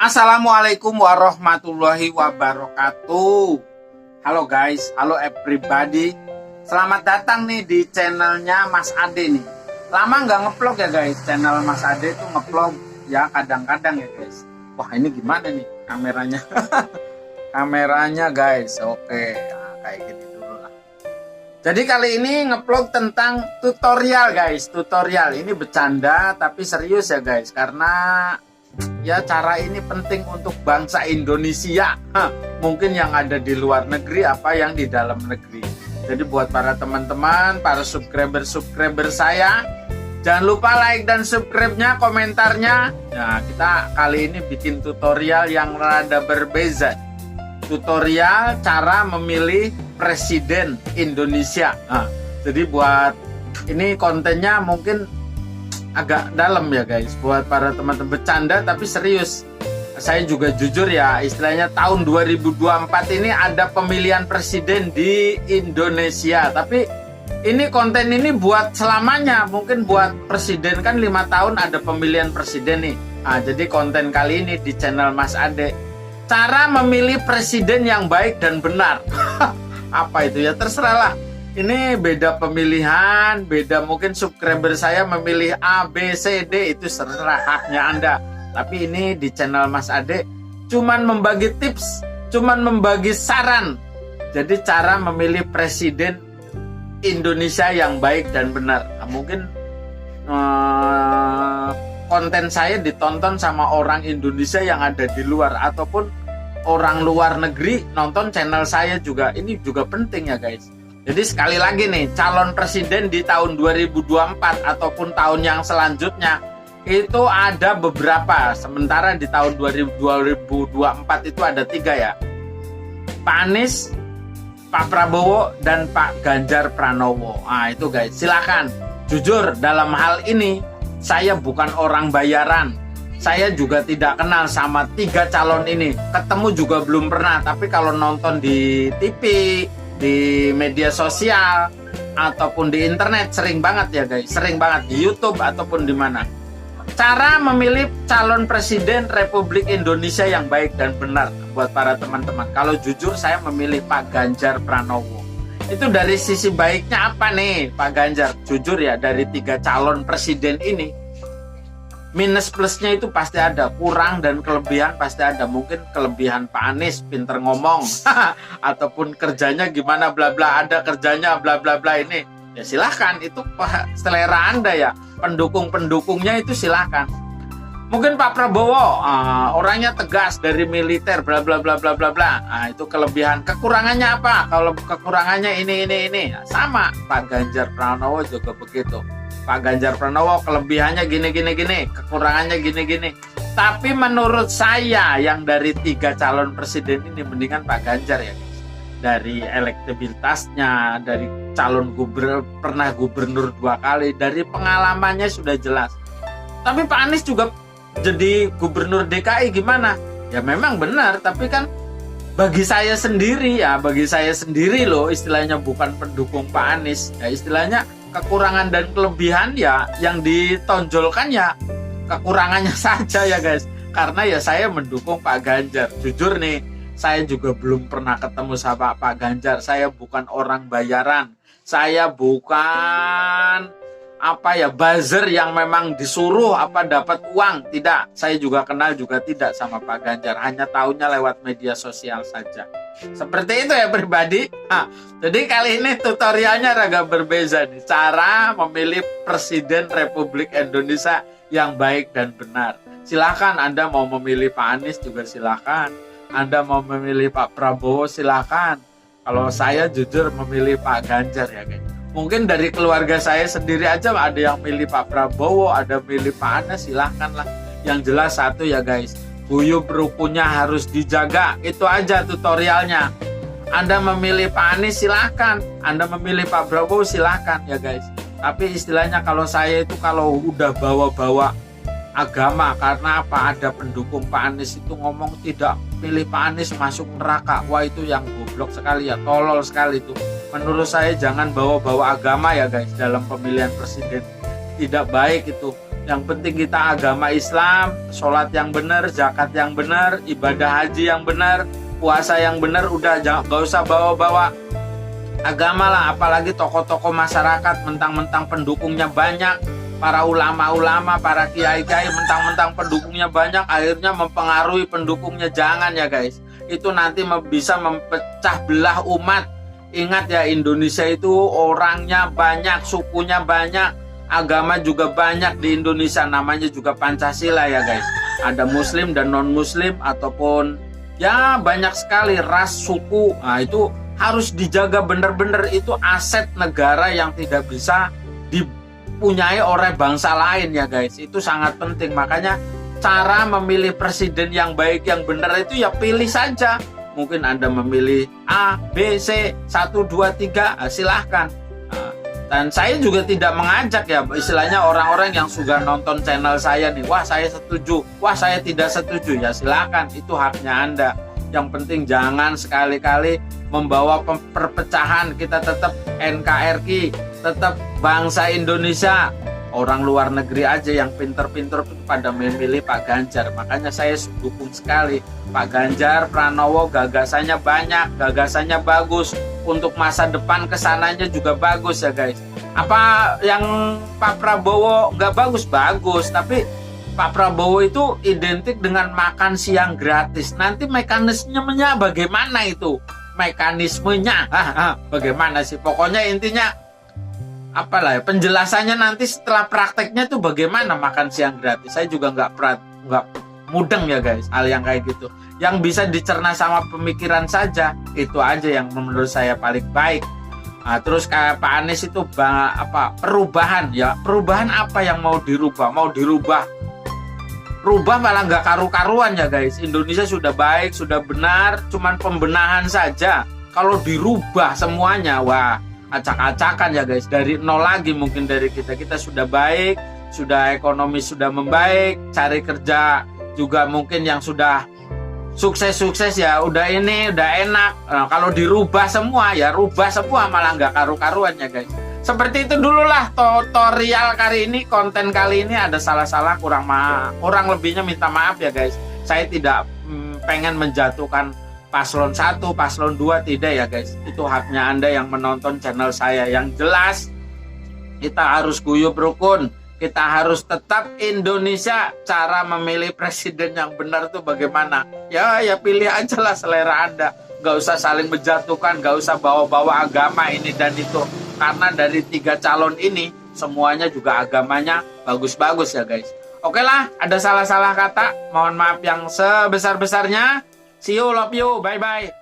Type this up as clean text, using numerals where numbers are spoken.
Assalamualaikum warahmatullahi wabarakatuh. Halo guys, halo everybody. Selamat datang nih di channelnya Mas Ade nih. Lama nggak ngeplog ya guys, channel Mas Ade tuh ngeplog ya kadang-kadang ya guys. Wah ini gimana nih kameranya? Kameranya guys, oke. Nah, kayak gini dulu lah. Jadi kali ini ngeplog tentang tutorial guys. Tutorial ini bercanda tapi serius ya guys, karena ya cara ini penting untuk bangsa Indonesia. Mungkin yang ada di luar negeri apa yang di dalam negeri. Jadi buat para teman-teman, para subscriber saya, jangan lupa like dan subscribe-nya, komentarnya. Nah, kita kali ini bikin tutorial yang rada berbeza. Tutorial cara memilih presiden Indonesia. Jadi buat ini kontennya mungkin agak dalam ya guys, buat para teman-teman, bercanda tapi serius. Saya juga jujur ya, istilahnya tahun 2024 ini ada pemilihan presiden di Indonesia, tapi ini konten ini buat selamanya. Mungkin buat presiden kan 5 tahun ada pemilihan presiden nih. Jadi konten kali ini di channel Mas Ade, cara memilih presiden yang baik dan benar. Apa itu ya, terserah lah. Ini beda pemilihan, beda mungkin subscriber saya memilih A, B, C, D, itu serah haknya Anda. Tapi ini di channel Mas Ade cuman membagi tips, cuman membagi saran. Jadi cara memilih presiden Indonesia yang baik dan benar. Mungkin konten saya ditonton sama orang Indonesia yang ada di luar, ataupun orang luar negeri nonton channel saya juga. Ini juga penting ya guys. Jadi sekali lagi nih, calon presiden di tahun 2024 ataupun tahun yang selanjutnya itu ada beberapa. Sementara di tahun 2024 itu ada 3 ya. Pak Anies, Pak Prabowo, dan Pak Ganjar Pranowo. Itu guys, silakan. Jujur dalam hal ini saya bukan orang bayaran. Saya juga tidak kenal sama 3 calon ini. Ketemu juga belum pernah. Tapi kalau nonton di TV, di media sosial ataupun di internet sering banget ya guys, sering banget di YouTube ataupun di mana. Cara memilih calon presiden Republik Indonesia yang baik dan benar buat para teman-teman. Kalau jujur saya memilih Pak Ganjar Pranowo. Itu dari sisi baiknya apa nih Pak Ganjar? Jujur ya, dari 3 calon presiden ini minus plusnya itu pasti ada, kurang dan kelebihan pasti ada. Mungkin kelebihan Pak Anies pinter ngomong ataupun kerjanya gimana bla bla, ada kerjanya bla bla bla, ini ya silahkan, itu selera Anda ya, pendukungnya itu silahkan. Mungkin Pak Prabowo orangnya tegas dari militer bla bla bla bla bla bla, itu kelebihan. Kekurangannya apa? Kalau kekurangannya ini sama. Pak Ganjar Pranowo juga begitu. Pak Ganjar Pranowo kelebihannya gini, kekurangannya gini. Tapi menurut saya yang dari 3 calon presiden ini mendingan Pak Ganjar ya guys. Dari elektabilitasnya, dari calon pernah gubernur 2 kali, dari pengalamannya sudah jelas. Tapi Pak Anies juga jadi gubernur DKI gimana? Ya memang benar, tapi kan bagi saya sendiri loh, istilahnya bukan pendukung Pak Anies. Ya istilahnya kekurangan dan kelebihan ya yang ditonjolkan ya kekurangannya saja ya guys. Karena ya saya mendukung Pak Ganjar. Jujur nih, saya juga belum pernah ketemu sama Pak Ganjar. Saya bukan orang bayaran. Saya bukan buzzer yang memang disuruh dapat uang. Tidak, saya juga kenal juga tidak sama Pak Ganjar. Hanya tahunya lewat media sosial saja. Seperti itu ya pribadi. Jadi kali ini tutorialnya agak berbeza nih. Cara memilih presiden Republik Indonesia yang baik dan benar. Silakan Anda mau memilih Pak Anies juga silakan. Anda mau memilih Pak Prabowo silakan. Kalau saya jujur memilih Pak Ganjar ya guys. Mungkin dari keluarga saya sendiri aja ada yang milih Pak Prabowo, ada milih Pak Anies, silahkan lah. Yang jelas satu ya guys, guyub rukunnya harus dijaga. Itu aja tutorialnya. Anda memilih Pak Anies silahkan, Anda memilih Pak Prabowo silahkan ya guys. Tapi istilahnya kalau saya itu kalau udah bawa-bawa agama, karena apa, ada pendukung Pak Anies itu ngomong tidak pilih Pak Anies masuk neraka. Wah itu yang goblok sekali ya, tolol sekali itu. Menurut saya jangan bawa-bawa agama ya guys dalam pemilihan presiden. Tidak baik itu. Yang penting kita agama Islam, sholat yang benar, zakat yang benar, ibadah haji yang benar, puasa yang benar. Udah gak usah bawa-bawa agama lah. Apalagi tokoh-tokoh masyarakat mentang-mentang pendukungnya banyak, para ulama-ulama, para kiai-kiai mentang-mentang pendukungnya banyak, akhirnya mempengaruhi pendukungnya. Jangan ya guys, itu nanti bisa memecah belah umat. Ingat ya, Indonesia itu orangnya banyak, sukunya banyak, agama juga banyak di Indonesia, namanya juga Pancasila ya guys. Ada muslim dan non muslim, ataupun ya banyak sekali ras, suku. Nah itu harus dijaga benar-benar, itu aset negara yang tidak bisa dipunyai oleh bangsa lain ya guys. Itu sangat penting. Makanya cara memilih presiden yang baik, yang benar itu ya pilih saja. Mungkin Anda memilih A, B, C, 1, 2, 3, silahkan. Dan saya juga tidak mengajak ya, istilahnya orang-orang yang sudah nonton channel saya nih, wah saya setuju, wah saya tidak setuju, ya silakan, itu haknya Anda. Yang penting jangan sekali-kali membawa perpecahan. Kita tetap NKRI, tetap bangsa Indonesia. Orang luar negeri aja yang pinter-pinter pada memilih Pak Ganjar. Makanya saya dukung sekali Pak Ganjar Pranowo, gagasannya banyak, gagasannya bagus. Untuk masa depan kesananya juga bagus ya guys. Apa yang Pak Prabowo nggak bagus? Bagus, tapi Pak Prabowo itu identik dengan makan siang gratis. Nanti mekanismenya bagaimana itu? Mekanismenya bagaimana sih? Pokoknya intinya apalah ya, penjelasannya nanti setelah prakteknya tuh bagaimana makan siang gratis. Saya juga nggak mudeng ya guys hal yang kayak gitu. Yang bisa dicerna sama pemikiran saja, itu aja yang menurut saya paling baik. Nah, terus kayak Pak Anies itu perubahan ya, perubahan apa yang mau dirubah? Mau dirubah malah nggak karu-karuan ya guys. Indonesia sudah baik, sudah benar, cuman pembenahan saja. Kalau dirubah semuanya, wah acak-acakan ya guys. Dari nol lagi mungkin dari kita sudah baik, sudah ekonomi sudah membaik, cari kerja juga mungkin yang sudah sukses ya, udah enak. Nah, kalau dirubah semua ya rubah semua, malah nggak karu-karuan ya guys. Seperti itu dulu lah tutorial kali ini, konten kali ini. Ada salah-salah, kurang lebihnya minta maaf ya guys. Saya tidak pengen menjatuhkan paslon 1, paslon 2, tidak ya guys. Itu haknya Anda yang menonton channel saya. Yang jelas kita harus guyup rukun, kita harus tetap Indonesia. Cara memilih presiden yang benar tuh bagaimana? Ya pilih aja lah selera Anda. Gak usah saling menjatuhkan, gak usah bawa-bawa agama ini dan itu. Karena dari 3 calon ini semuanya juga agamanya bagus-bagus ya guys. Oke lah, ada salah-salah kata, mohon maaf yang sebesar-besarnya. See you, love you, bye-bye.